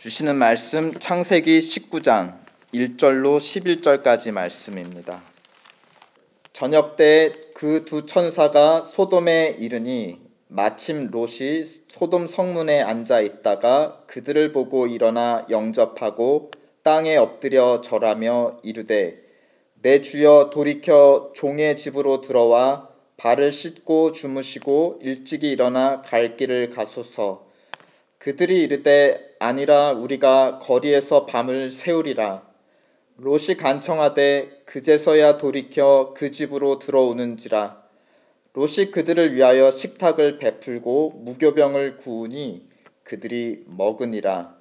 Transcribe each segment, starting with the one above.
주시는 말씀 창세기 19장 1절로 11절까지 말씀입니다. 저녁 때 그 두 천사가 소돔에 이르니 마침 롯이 소돔 성문에 앉아 있다가 그들을 보고 일어나 영접하고 땅에 엎드려 절하며 이르되 내 주여 돌이켜 종의 집으로 들어와 발을 씻고 주무시고 일찍이 일어나 갈 길을 가소서. 그들이 이르되 아니라 우리가 거리에서 밤을 새우리라. 롯이 간청하되 그제서야 돌이켜 그 집으로 들어오는지라. 롯이 그들을 위하여 식탁을 베풀고 무교병을 구우니 그들이 먹으니라.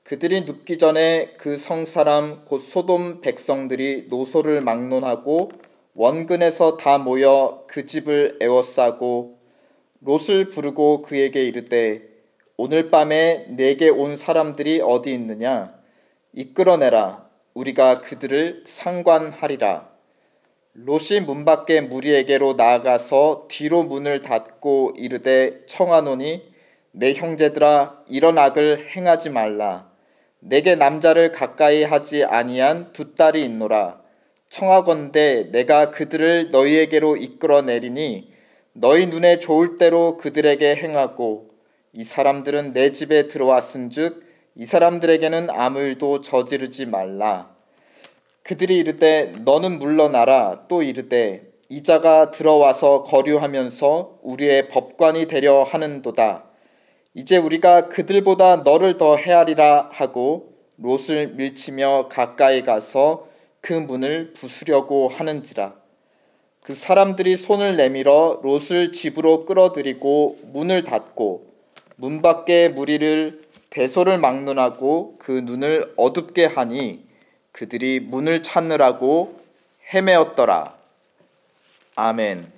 그들이 눕기 전에 그 성사람 곧 소돔 백성들이 노소를 막론하고 원근에서 다 모여 그 집을 에워싸고 롯을 부르고 그에게 이르되 오늘 밤에 내게 온 사람들이 어디 있느냐? 이끌어내라. 우리가 그들을 상관하리라. 롯이 문 밖에 무리에게로 나아가서 뒤로 문을 닫고 이르되 청하노니 내 형제들아 이런 악을 행하지 말라. 내게 남자를 가까이 하지 아니한 두 딸이 있노라. 청하건대 내가 그들을 너희에게로 이끌어내리니 너희 눈에 좋을 대로 그들에게 행하고 이 사람들은 내 집에 들어왔은즉 이 사람들에게는 아무 일도 저지르지 말라. 그들이 이르되 너는 물러나라. 또 이르되 이자가 들어와서 거류하면서 우리의 법관이 되려 하는도다. 이제 우리가 그들보다 너를 더 헤아리라 하고 롯을 밀치며 가까이 가서 그 문을 부수려고 하는지라. 그 사람들이 손을 내밀어 롯을 집으로 끌어들이고 문을 닫고 문 밖에 무리를 대소를 막론하고 그 눈을 어둡게 하니 그들이 문을 찾느라고 헤매었더라. 아멘.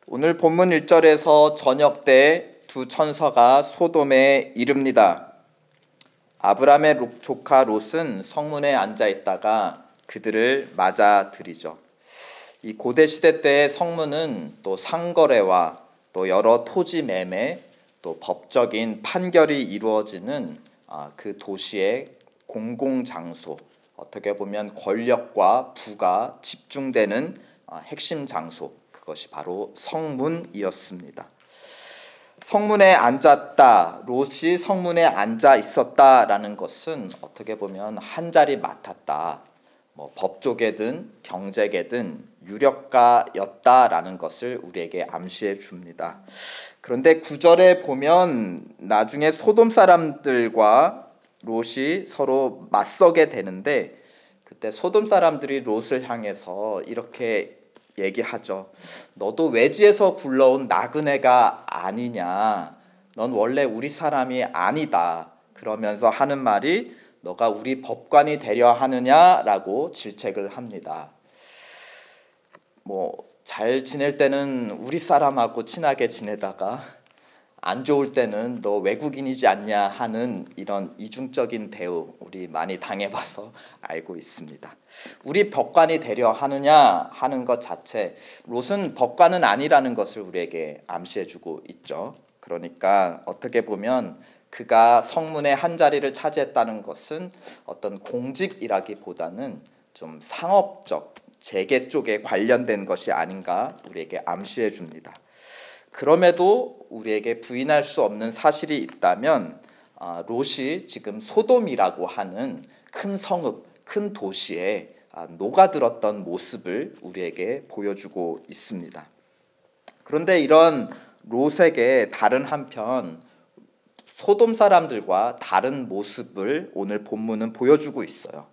오늘 본문 1절에서 저녁 때 두 천사가 소돔에 이릅니다. 아브라함의 조카 롯은 성문에 앉아 있다가 그들을 맞아들이죠. 이 고대 시대 때의 성문은 또 상거래와 또 여러 토지 매매 또 법적인 판결이 이루어지는 그 도시의 공공장소, 어떻게 보면 권력과 부가 집중되는 핵심 장소, 그것이 바로 성문이었습니다. 성문에 앉았다, 롯이 성문에 앉아 있었다라는 것은 어떻게 보면 한 자리 맡았다, 법조계든 경제계든 유력가였다라는 것을 우리에게 암시해 줍니다. 그런데 9절에 보면 나중에 소돔 사람들과 롯이 서로 맞서게 되는데 그때 소돔 사람들이 롯을 향해서 이렇게 얘기하죠. 너도 외지에서 굴러온 나그네가 아니냐. 넌 원래 우리 사람이 아니다. 그러면서 하는 말이 너가 우리 법관이 되려 하느냐라고 질책을 합니다. 잘 지낼 때는 우리 사람하고 친하게 지내다가 안 좋을 때는 너 외국인이지 않냐 하는 이런 이중적인 대우 우리 많이 당해봐서 알고 있습니다. 우리 법관이 되려 하느냐 하는 것 자체, 롯은 법관은 아니라는 것을 우리에게 암시해주고 있죠. 그러니까 어떻게 보면 그가 성문의 한 자리를 차지했다는 것은 어떤 공직이라기보다는 좀 상업적, 재계 쪽에 관련된 것이 아닌가 우리에게 암시해 줍니다. 그럼에도 우리에게 부인할 수 없는 사실이 있다면 롯이 지금 소돔이라고 하는 큰 성읍, 큰 도시에 녹아들었던 모습을 우리에게 보여주고 있습니다. 그런데 이런 롯에게 다른 한편 소돔 사람들과 다른 모습을 오늘 본문은 보여주고 있어요.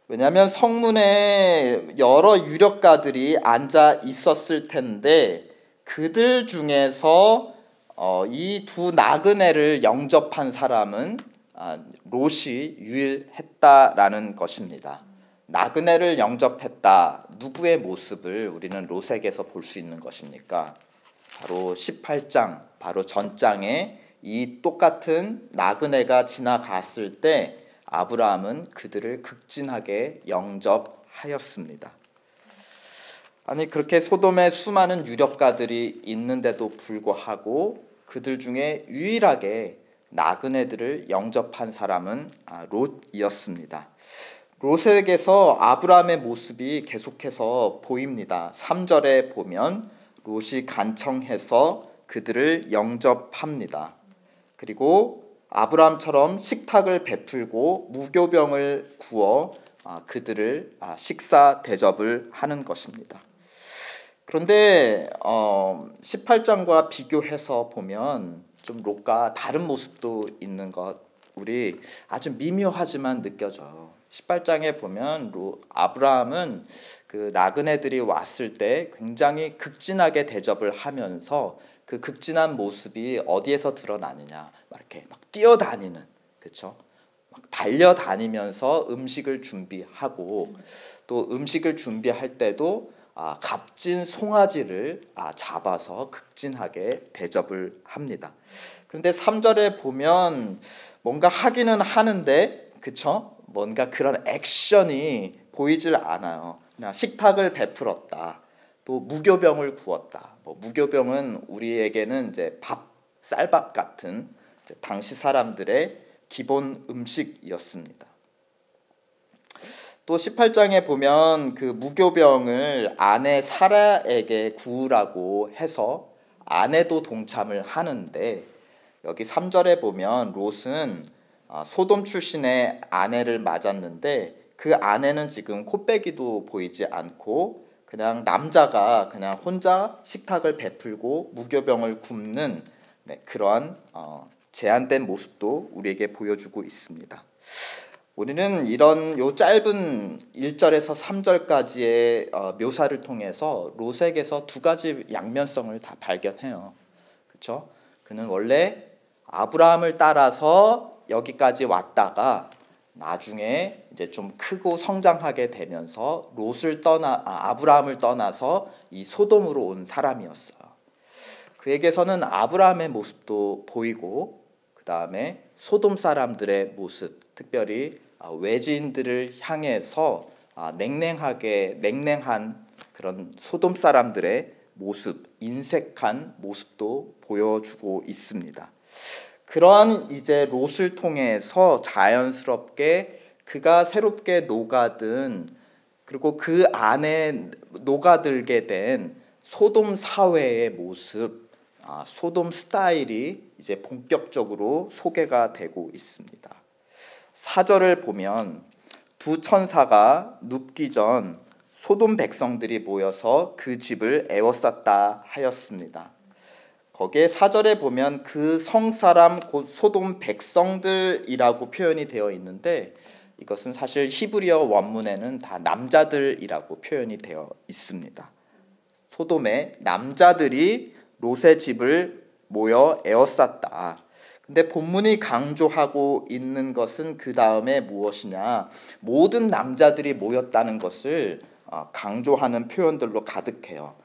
왜냐하면 성문에 여러 유력가들이 앉아 있었을 텐데 그들 중에서 이 두 나그네를 영접한 사람은 롯이 유일했다라는 것입니다. 나그네를 영접했다. 누구의 모습을 우리는 롯에게서 볼 수 있는 것입니까? 바로 18장, 바로 전장에 이 똑같은 나그네가 지나갔을 때 아브라함은 그들을 극진하게 영접하였습니다. 아니 그렇게 소돔에 수많은 유력가들이 있는데도 불구하고 그들 중에 유일하게 나그네들을 영접한 사람은 롯이었습니다. 롯에게서 아브라함의 모습이 계속해서 보입니다. 3절에 보면 롯이 간청해서 그들을 영접합니다. 그리고 아브라함처럼 식탁을 베풀고 무교병을 구워 그들을 식사 대접을 하는 것입니다. 그런데 18장과 비교해서 보면 좀 롯과 다른 모습도 있는 것 우리 아주 미묘하지만 느껴져요. 18장에 보면 아브라함은 그 나그네들이 왔을 때 굉장히 극진하게 대접을 하면서 그 극진한 모습이 어디에서 드러나느냐, 이렇게 막 뛰어다니는, 그렇죠? 막 달려다니면서 음식을 준비하고 또 음식을 준비할 때도 값진 송아지를 잡아서 극진하게 대접을 합니다. 그런데 3절에 보면 뭔가 하기는 하는데, 그쵸? 뭔가 그런 액션이 보이질 않아요. 그냥 식탁을 베풀었다. 또 무교병을 구웠다. 무교병은 우리에게는 이제 쌀밥 같은 이제 당시 사람들의 기본 음식이었습니다. 또 18장에 보면 그 무교병을 아내 사라에게 구우라고 해서 아내도 동참을 하는데, 여기 3절에 보면 롯은 소돔 출신의 아내를 맞았는데 그 아내는 지금 코빼기도 보이지 않고 그냥 남자가 그냥 혼자 식탁을 베풀고 무교병을 굽는 그러한 제한된 모습도 우리에게 보여주고 있습니다. 우리는 이런 요 짧은 1절에서 3절까지의 묘사를 통해서 롯에게서 두 가지 양면성을 다 발견해요. 그렇죠? 그는 원래 아브라함을 따라서 여기까지 왔다가 나중에 이제 좀 크고 성장하게 되면서 아브라함을 떠나서 이 소돔으로 온 사람이었어요. 그에게서는 아브라함의 모습도 보이고 그 다음에 소돔 사람들의 모습, 특별히 외지인들을 향해서 냉랭한 그런 소돔 사람들의 모습, 인색한 모습도 보여주고 있습니다. 그러한 이제 롯을 통해서 자연스럽게 그가 새롭게 녹아든, 그리고 그 안에 녹아들게 된 소돔 사회의 모습, 소돔 스타일이 이제 본격적으로 소개가 되고 있습니다. 4절을 보면 두 천사가 눕기 전 소돔 백성들이 모여서 그 집을 에워쌌다 하였습니다. 거기에 4절에 보면 그 성사람 곧 소돔 백성들이라고 표현이 되어 있는데, 이것은 사실 히브리어 원문에는 다 남자들이라고 표현이 되어 있습니다. 소돔의 남자들이 롯의 집을 모여 에워쌌다. 근데 본문이 강조하고 있는 것은 그 다음에 무엇이냐, 모든 남자들이 모였다는 것을 강조하는 표현들로 가득해요.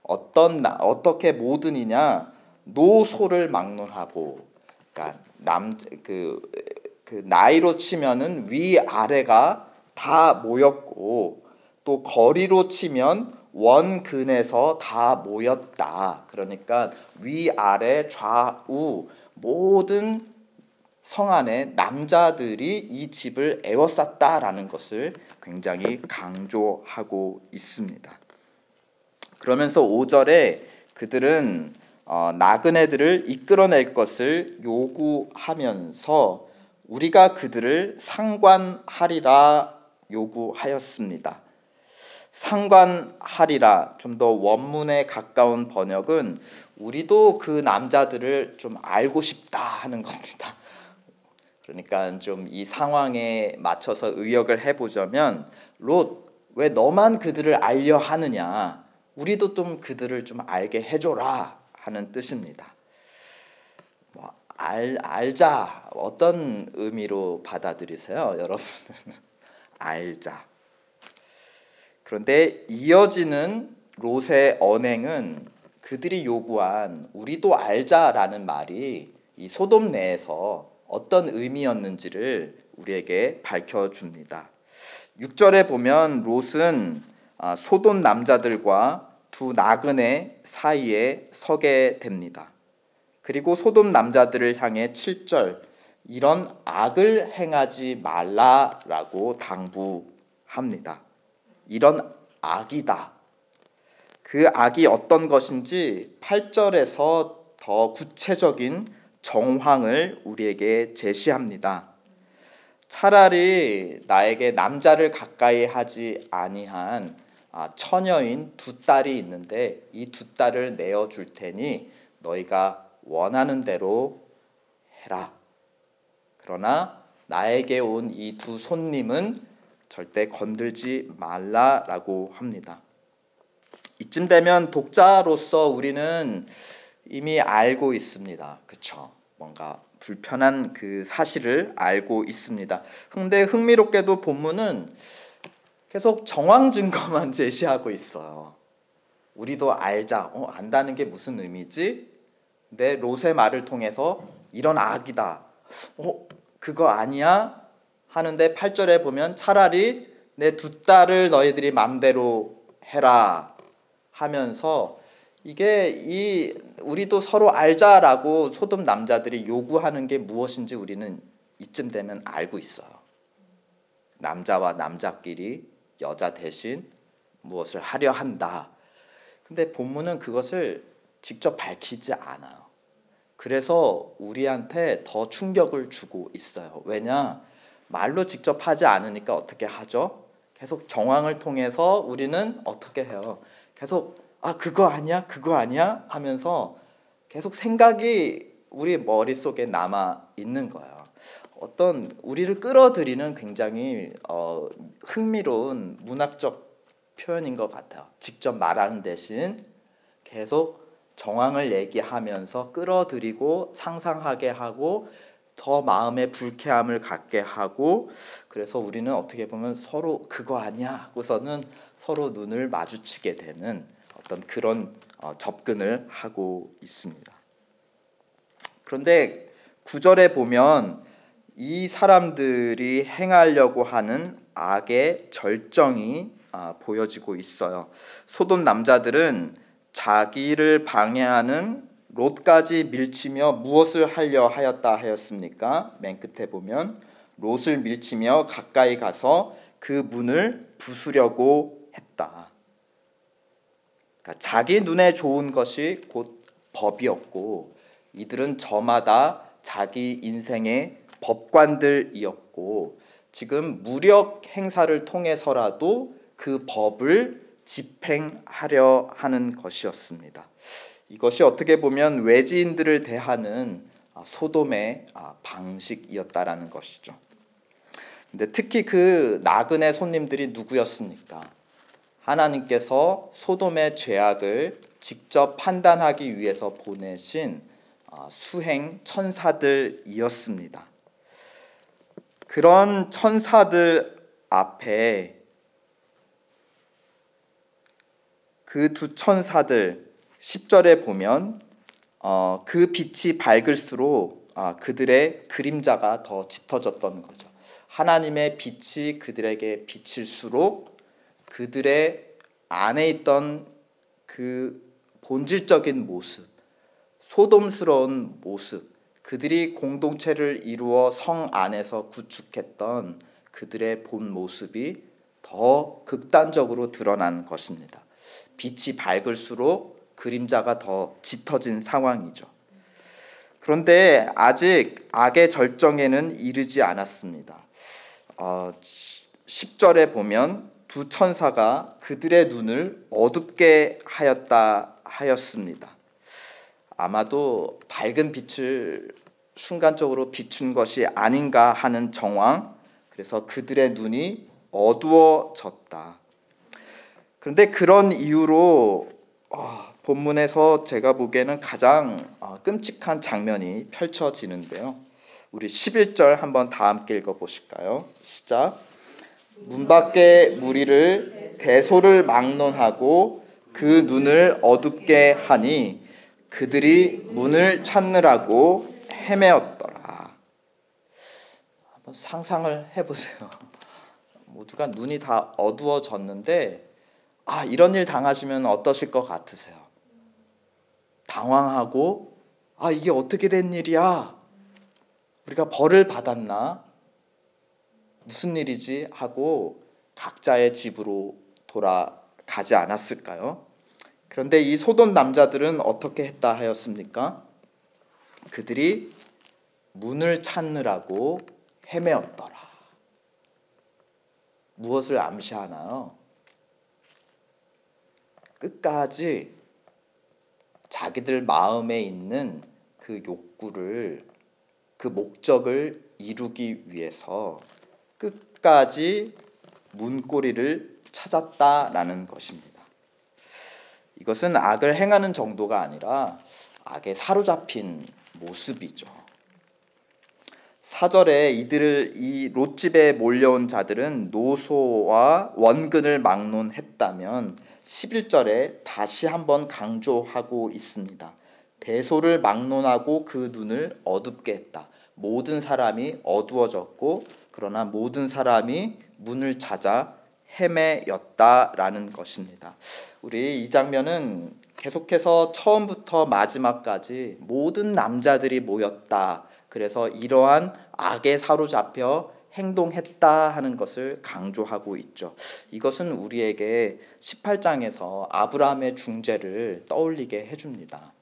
어떻게 모든이냐, 노소를 막론하고, 그러니까 그 나이로 치면은 위 아래가 다 모였고, 또 거리로 치면 원근에서 다 모였다. 그러니까 위 아래 좌우 모든 성 안에 남자들이 이 집을 에워쌌다라는 것을 굉장히 강조하고 있습니다. 그러면서 5절에 그들은 나그네들을 이끌어낼 것을 요구하면서 우리가 그들을 상관하리라 요구하였습니다. 상관하리라, 좀 더 원문에 가까운 번역은 우리도 그 남자들을 좀 알고 싶다 하는 겁니다. 그러니까 좀 이 상황에 맞춰서 의역을 해보자면, 롯, 왜 너만 그들을 알려 하느냐, 우리도 좀 그들을 좀 알게 해줘라 하는 뜻입니다. 알자, 어떤 의미로 받아들이세요, 여러분은? 알자. 그런데 이어지는 롯의 언행은 그들이 요구한 우리도 알자라는 말이 이 소돔 내에서 어떤 의미였는지를 우리에게 밝혀줍니다. 6절에 보면 롯은 소돔 남자들과 두 나그네 사이에 서게 됩니다. 그리고 소돔 남자들을 향해 7절 이런 악을 행하지 말라라고 당부합니다. 이런 악이다. 그 악이 어떤 것인지 8절에서 더 구체적인 정황을 우리에게 제시합니다. 차라리 나에게 남자를 가까이 하지 아니한 처녀인 두 딸이 있는데 이 두 딸을 내어줄 테니 너희가 원하는 대로 해라. 그러나 나에게 온 이 두 손님은 절대 건들지 말라라고 합니다. 이쯤 되면 독자로서 우리는 이미 알고 있습니다. 그렇죠? 뭔가 불편한 그 사실을 알고 있습니다. 근데 흥미롭게도 본문은 계속 정황 증거만 제시하고 있어요. 우리도 알자. 안다는 게 무슨 의미지? 근데 롯의 말을 통해서 이런 악이다. 그거 아니야? 하는데 8절에 보면 차라리 내 두 딸을 너희들이 맘대로 해라 하면서 이게 우리도 서로 알자라고 소돔 남자들이 요구하는 게 무엇인지 우리는 이쯤 되면 알고 있어요. 남자와 남자끼리 여자 대신 무엇을 하려 한다. 근데 본문은 그것을 직접 밝히지 않아요. 그래서 우리한테 더 충격을 주고 있어요. 왜냐? 말로 직접 하지 않으니까 어떻게 하죠? 계속 정황을 통해서 우리는 어떻게 해요? 계속 그거 아니야? 그거 아니야? 하면서 계속 생각이 우리 머릿속에 남아 있는 거예요. 어떤 우리를 끌어들이는 굉장히 흥미로운 문학적 표현인 것 같아요. 직접 말하는 대신 계속 정황을 얘기하면서 끌어들이고 상상하게 하고 더 마음에 불쾌함을 갖게 하고 그래서 우리는 어떻게 보면 서로 그거 아니야 하고서는 서로 눈을 마주치게 되는 어떤 그런 접근을 하고 있습니다. 그런데 9절에 보면 이 사람들이 행하려고 하는 악의 절정이 보여지고 있어요. 소돔 남자들은 자기를 방해하는 롯까지 밀치며 무엇을 하려 하였다 하였습니까? 맨 끝에 보면 롯을 밀치며 가까이 가서 그 문을 부수려고 했다. 그러니까 자기 눈에 좋은 것이 곧 법이었고 이들은 저마다 자기 인생의 법관들이었고 지금 무력 행사를 통해서라도 그 법을 집행하려 하는 것이었습니다. 이것이 어떻게 보면 외지인들을 대하는 소돔의 방식이었다라는 것이죠. 근데 특히 그 나그네 손님들이 누구였습니까? 하나님께서 소돔의 죄악을 직접 판단하기 위해서 보내신 수행 천사들이었습니다. 그런 천사들 앞에 그 두 천사들 10절에 보면 그 빛이 밝을수록 그들의 그림자가 더 짙어졌던 거죠. 하나님의 빛이 그들에게 비칠수록 그들의 안에 있던 그 본질적인 모습, 소돔스러운 모습, 그들이 공동체를 이루어 성 안에서 구축했던 그들의 본 모습이 더 극단적으로 드러난 것입니다. 빛이 밝을수록 그림자가 더 짙어진 상황이죠. 그런데 아직 악의 절정에는 이르지 않았습니다. 10절에 보면 두 천사가 그들의 눈을 어둡게 하였습니다. 아마도 밝은 빛을 순간적으로 비춘 것이 아닌가 하는 정황, 그래서 그들의 눈이 어두워졌다. 그런데 그런 이유로 본문에서 제가 보기에는 가장 끔찍한 장면이 펼쳐지는데요. 우리 11절 한번 다 함께 읽어보실까요? 시작. 문 밖에 무리를 대소를 막론하고 그 눈을 어둡게 하니 그들이 문을 찾느라고 헤매었더라. 한번 상상을 해보세요. 모두가 눈이 다 어두워졌는데 이런 일 당하시면 어떠실 것 같으세요? 당황하고 아, 이게 어떻게 된 일이야? 우리가 벌을 받았나? 무슨 일이지? 하고 각자의 집으로 돌아가지 않았을까요? 그런데 이 소돔 남자들은 어떻게 했다 하였습니까? 그들이 문을 찾느라고 헤매었더라. 무엇을 암시하나요? 끝까지 자기들 마음에 있는 그 욕구를, 그 목적을 이루기 위해서 끝까지 문고리를 찾았다라는 것입니다. 이것은 악을 행하는 정도가 아니라 악에 사로잡힌 모습이죠. 4절에 이 롯집에 몰려온 자들은 노소와 원근을 막론했다면 11절에 다시 한번 강조하고 있습니다. 배소를 막론하고 그 눈을 어둡게 했다. 모든 사람이 어두워졌고 그러나 모든 사람이 문을 찾아 헤매였다라는 것입니다. 우리 이 장면은 계속해서 처음부터 마지막까지 모든 남자들이 모였다. 그래서 이러한 악에 사로잡혀 행동했다 하는 것을 강조하고 있죠. 이것은 우리에게 18장에서 아브라함의 중재를 떠올리게 해줍니다.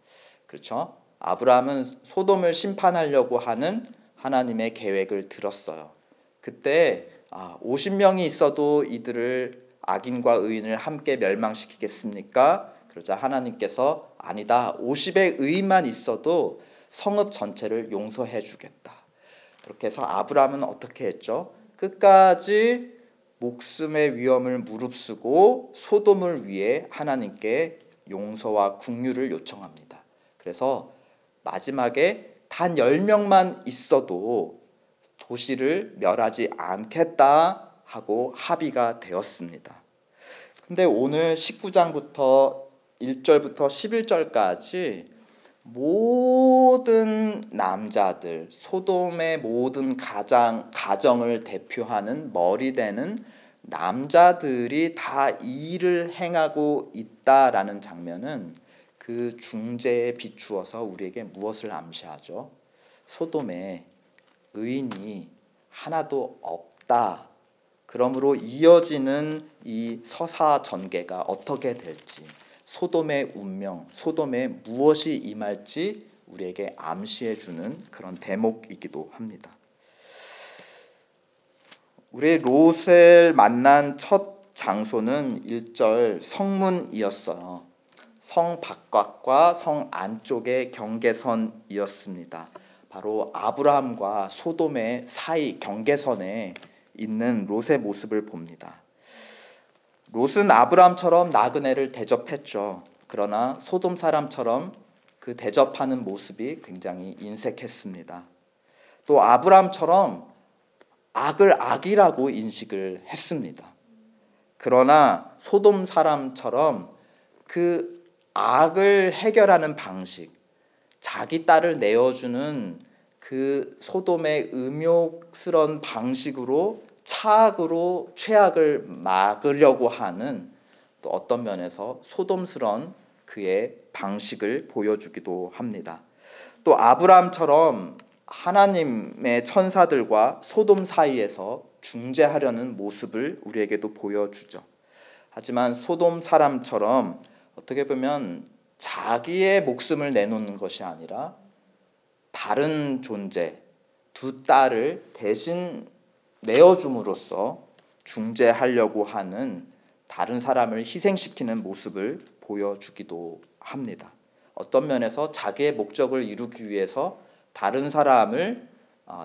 그렇죠? 아브라함은 소돔을 심판하려고 하는 하나님의 계획을 들었어요. 그때 50명이 있어도 이들을 악인과 의인을 함께 멸망시키겠습니까? 그러자 하나님께서 아니다. 50의 의인만 있어도 성읍 전체를 용서해 주겠다. 그렇게 해서 아브라함은 어떻게 했죠? 끝까지 목숨의 위험을 무릅쓰고 소돔을 위해 하나님께 용서와 긍휼을 요청합니다. 그래서 마지막에 단 10명만 있어도 도시를 멸하지 않겠다 하고 합의가 되었습니다. 근데 오늘 19장부터 1절부터 11절까지 모든 남자들, 소돔의 모든 가정을 대표하는 머리되는 남자들이 다 이 일을 행하고 있다라는 장면은 그 중재에 비추어서 우리에게 무엇을 암시하죠? 소돔에 의인이 하나도 없다. 그러므로 이어지는 이 서사 전개가 어떻게 될지, 소돔의 운명, 소돔에 무엇이 임할지 우리에게 암시해 주는 그런 대목이기도 합니다. 우리 롯을 만난 첫 장소는 1절 성문이었어요. 성 바깥과 성 안쪽의 경계선이었습니다. 바로 아브라함과 소돔의 사이 경계선에 있는 롯의 모습을 봅니다. 롯은 아브라함처럼 나그네를 대접했죠. 그러나 소돔 사람처럼 그 대접하는 모습이 굉장히 인색했습니다. 또 아브라함처럼 악을 악이라고 인식을 했습니다. 그러나 소돔 사람처럼 그 악을 해결하는 방식, 자기 딸을 내어주는 그 소돔의 음욕스러운 방식으로 차악으로 최악을 막으려고 하는 또 어떤 면에서 소돔스러운 그의 방식을 보여주기도 합니다. 또 아브라함처럼 하나님의 천사들과 소돔 사이에서 중재하려는 모습을 우리에게도 보여주죠. 하지만 소돔 사람처럼 어떻게 보면 자기의 목숨을 내놓는 것이 아니라 다른 존재, 두 딸을 대신 내어줌으로써 중재하려고 하는 다른 사람을 희생시키는 모습을 보여주기도 합니다. 어떤 면에서 자기의 목적을 이루기 위해서 다른 사람을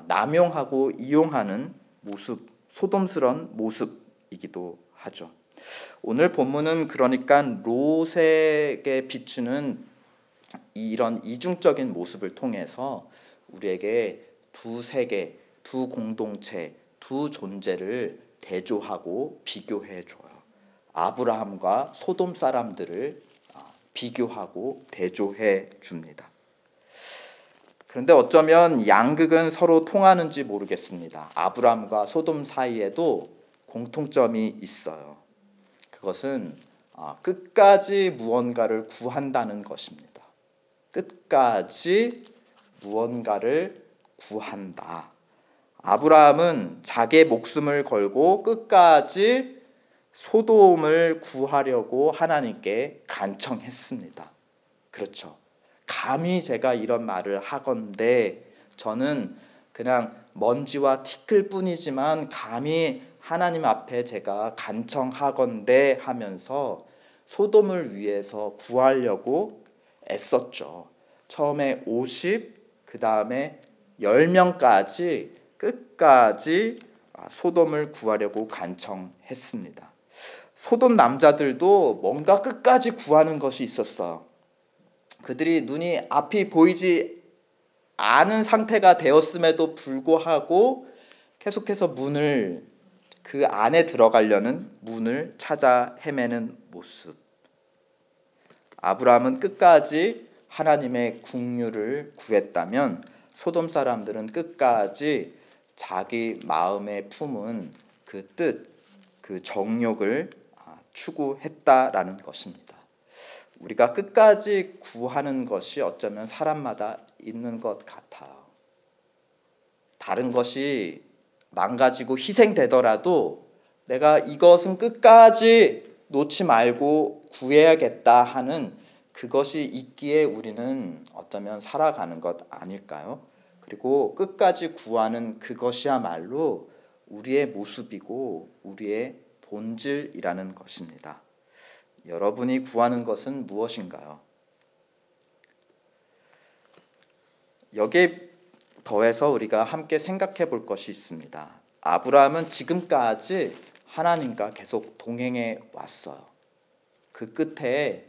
남용하고 이용하는 모습, 소돔스러운 모습이기도 하죠. 오늘 본문은 그러니까 롯에게 비추는 이런 이중적인 모습을 통해서 우리에게 두 세계, 두 공동체, 두 존재를 대조하고 비교해 줘요. 아브라함과 소돔 사람들을 비교하고 대조해 줍니다. 그런데 어쩌면 양극은 서로 통하는지 모르겠습니다. 아브라함과 소돔 사이에도 공통점이 있어요. 그것은 끝까지 무언가를 구한다는 것입니다. 끝까지 무언가를 구한다. 아브라함은 자기의 목숨을 걸고 끝까지 소돔을 구하려고 하나님께 간청했습니다. 그렇죠. 감히 제가 이런 말을 하건대 저는 그냥 먼지와 티끌 뿐이지만 감히 하나님 앞에 제가 간청하건대 하면서 소돔을 위해서 구하려고 애썼죠. 처음에 50, 그 다음에 10명까지 끝까지 소돔을 구하려고 간청했습니다. 소돔 남자들도 뭔가 끝까지 구하는 것이 있었어요. 그들이 눈이 앞이 보이지 않은 상태가 되었음에도 불구하고 계속해서 문을 그 안에 들어가려는 문을 찾아 헤매는 모습. 아브라함은 끝까지 하나님의 긍휼을 구했다면 소돔 사람들은 끝까지 자기 마음에 품은 그 뜻, 그 정욕을 추구했다라는 것입니다. 우리가 끝까지 구하는 것이 어쩌면 사람마다 있는 것 같아요. 다른 것이 망가지고 희생되더라도 내가 이것은 끝까지 놓지 말고 구해야겠다 하는 그것이 있기에 우리는 어쩌면 살아가는 것 아닐까요? 그리고 끝까지 구하는 그것이야말로 우리의 모습이고 우리의 본질이라는 것입니다. 여러분이 구하는 것은 무엇인가요? 여기에 더해서 우리가 함께 생각해 볼 것이 있습니다. 아브라함은 지금까지 하나님과 계속 동행해 왔어요. 그 끝에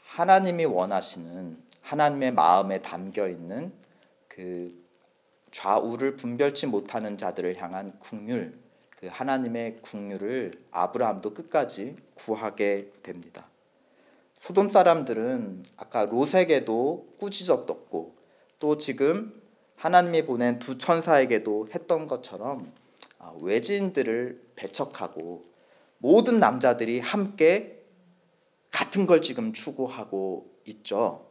하나님이 원하시는 하나님의 마음에 담겨 있는 그 좌우를 분별치 못하는 자들을 향한 긍휼, 그 하나님의 긍휼을 아브라함도 끝까지 구하게 됩니다. 소돔 사람들은 아까 롯에게도 꾸짖었었고 또 지금 하나님이 보낸 두 천사에게도 했던 것처럼 외지인들을 배척하고 모든 남자들이 함께 같은 걸 지금 추구하고 있죠.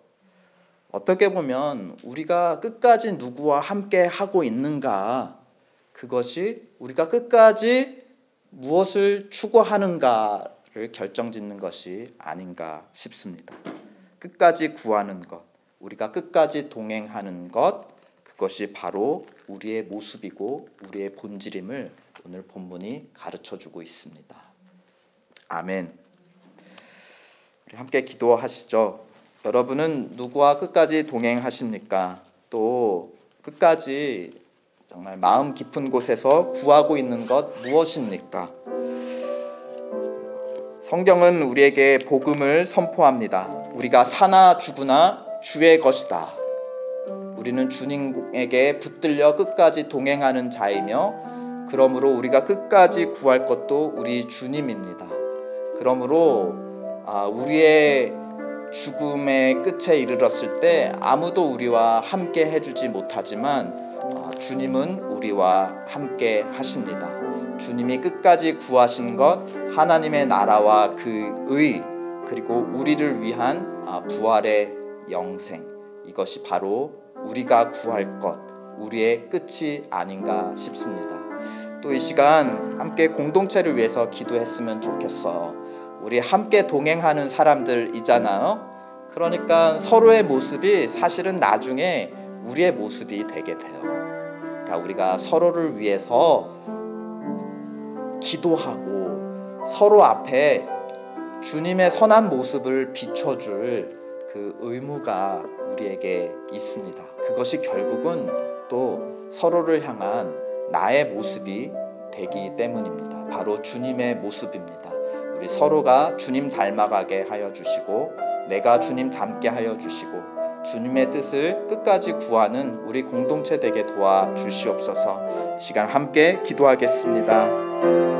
어떻게 보면 우리가 끝까지 누구와 함께 하고 있는가, 그것이 우리가 끝까지 무엇을 추구하는가를 결정짓는 것이 아닌가 싶습니다. 끝까지 구하는 것, 우리가 끝까지 동행하는 것, 그것이 바로 우리의 모습이고 우리의 본질임을 오늘 본문이 가르쳐주고 있습니다. 아멘. 우리 함께 기도하시죠. 여러분은 누구와 끝까지 동행하십니까? 또 끝까지 정말 마음 깊은 곳에서 구하고 있는 것 무엇입니까? 성경은 우리에게 복음을 선포합니다. 우리가 사나 죽으나 주의 것이다. 우리는 주님에게 붙들려 끝까지 동행하는 자이며 그러므로 우리가 끝까지 구할 것도 우리 주님입니다. 그러므로 우리의 죽음의 끝에 이르렀을 때 아무도 우리와 함께 해주지 못하지만 주님은 우리와 함께 하십니다. 주님이 끝까지 구하신 것, 하나님의 나라와 그 의, 그리고 우리를 위한 부활의 영생, 이것이 바로 우리가 구할 것, 우리의 끝이 아닌가 싶습니다. 또 이 시간 함께 공동체를 위해서 기도했으면 좋겠어요. 우리 함께 동행하는 사람들이잖아요. 그러니까 서로의 모습이 사실은 나중에 우리의 모습이 되게 돼요. 그러니까 우리가 서로를 위해서 기도하고 서로 앞에 주님의 선한 모습을 비춰줄 그 의무가 우리에게 있습니다. 그것이 결국은 또 서로를 향한 나의 모습이 되기 때문입니다. 바로 주님의 모습입니다. 우리 서로가 주님 닮아가게 하여 주시고 내가 주님 닮게 하여 주시고 주님의 뜻을 끝까지 구하는 우리 공동체 되게 도와주시옵소서. 이 시간 함께 기도하겠습니다.